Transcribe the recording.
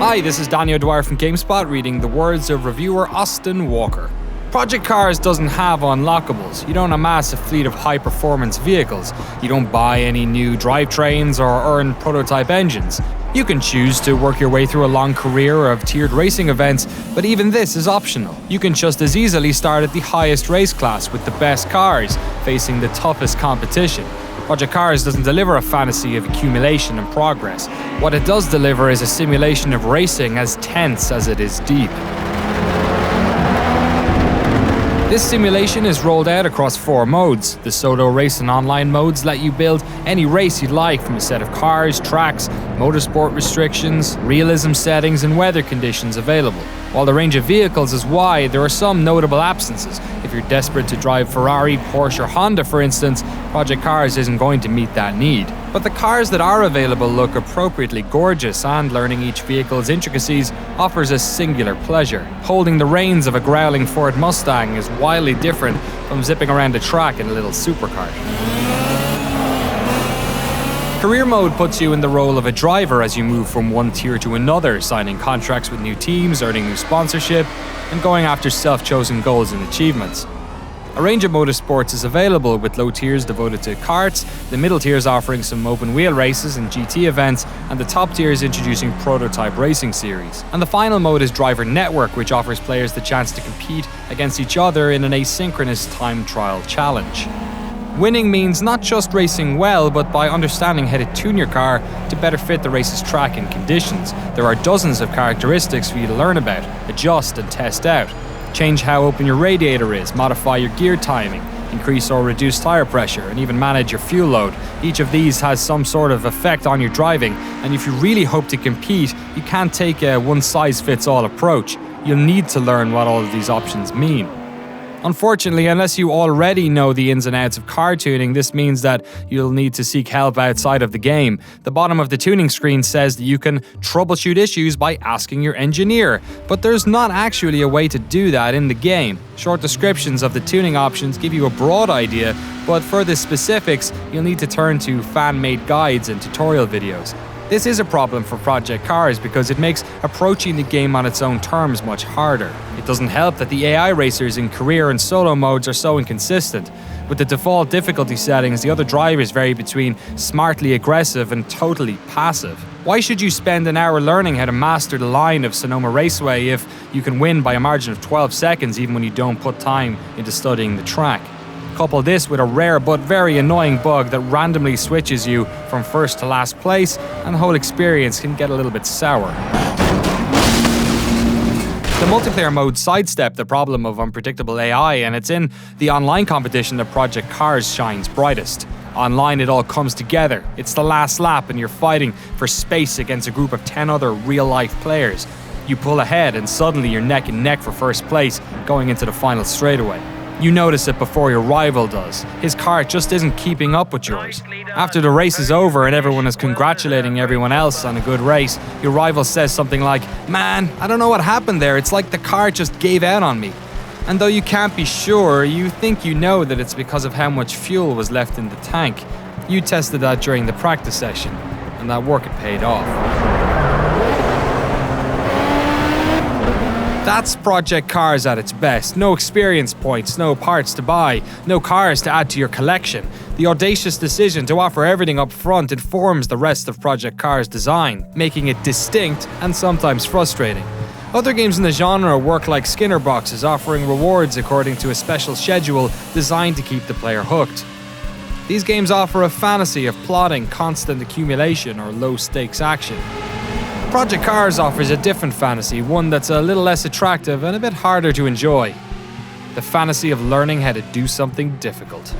Hi, this is Danny O'Dwyer from GameSpot reading the words of reviewer Austin Walker. Project Cars doesn't have unlockables. You don't amass a fleet of high-performance vehicles. You don't buy any new drivetrains or earn prototype engines. You can choose to work your way through a long career of tiered racing events, but even this is optional. You can just as easily start at the highest race class with the best cars, facing the toughest competition. Project Cars doesn't deliver a fantasy of accumulation and progress. What it does deliver is a simulation of racing as tense as it is deep. This simulation is rolled out across 4 modes. The solo race and online modes let you build any race you'd like from a set of cars, tracks, motorsport restrictions, realism settings, and weather conditions available. While the range of vehicles is wide, there are some notable absences. If you're desperate to drive Ferrari, Porsche, or Honda, for instance, Project Cars isn't going to meet that need. But the cars that are available look appropriately gorgeous, and learning each vehicle's intricacies offers a singular pleasure. Holding the reins of a growling Ford Mustang is wildly different from zipping around a track in a little supercar. Career mode puts you in the role of a driver as you move from one tier to another, signing contracts with new teams, earning new sponsorship, and going after self-chosen goals and achievements. A Range of Motorsports is available with low tiers devoted to karts, the middle tiers offering some open-wheel races and GT events, and the top tiers introducing prototype racing series. And the final mode is Driver Network, which offers players the chance to compete against each other in an asynchronous time trial challenge. Winning means not just racing well, but by understanding how to tune your car to better fit the race's track and conditions. There are dozens of characteristics for you to learn about, adjust and test out. Change how open your radiator is, modify your gear timing, increase or reduce tire pressure, and even manage your fuel load. Each of these has some sort of effect on your driving, and if you really hope to compete, you can't take a one-size-fits-all approach. You'll need to learn what all of these options mean. Unfortunately, unless you already know the ins and outs of car tuning, this means that you'll need to seek help outside of the game. The bottom of the tuning screen says that you can troubleshoot issues by asking your engineer, but there's not actually a way to do that in the game. Short descriptions of the tuning options give you a broad idea, but for the specifics, you'll need to turn to fan-made guides and tutorial videos. This is a problem for Project Cars because it makes approaching the game on its own terms much harder. It doesn't help that the AI racers in career and solo modes are so inconsistent. With the default difficulty settings, the other drivers vary between smartly aggressive and totally passive. Why should you spend an hour learning how to master the line of Sonoma Raceway if you can win by a margin of 12 seconds even when you don't put time into studying the track? Couple this with a rare but very annoying bug that randomly switches you from first to last place, and the whole experience can get a little bit sour. The multiplayer mode sidestepped the problem of unpredictable AI, and it's in the online competition that Project Cars shines brightest. Online, it all comes together. It's the last lap, and you're fighting for space against a group of 10 other real-life players. You pull ahead, and suddenly you're neck and neck for first place going into the final straightaway. You notice it before your rival does. His car just isn't keeping up with yours. After the race is over and everyone is congratulating everyone else on a good race, your rival says something like, "Man, I don't know what happened there. It's like the car just gave out on me." And though you can't be sure, you think you know that it's because of how much fuel was left in the tank. You tested that during the practice session, and that work had paid off. That's Project Cars at its best. No experience points, no parts to buy, no cars to add to your collection. The audacious decision to offer everything up front informs the rest of Project Cars' design, making it distinct and sometimes frustrating. Other games in the genre work like Skinner boxes, offering rewards according to a special schedule designed to keep the player hooked. These games offer a fantasy of plotting, constant accumulation, or low-stakes action. Project Cars offers a different fantasy, one that's a little less attractive and a bit harder to enjoy. The fantasy of learning how to do something difficult.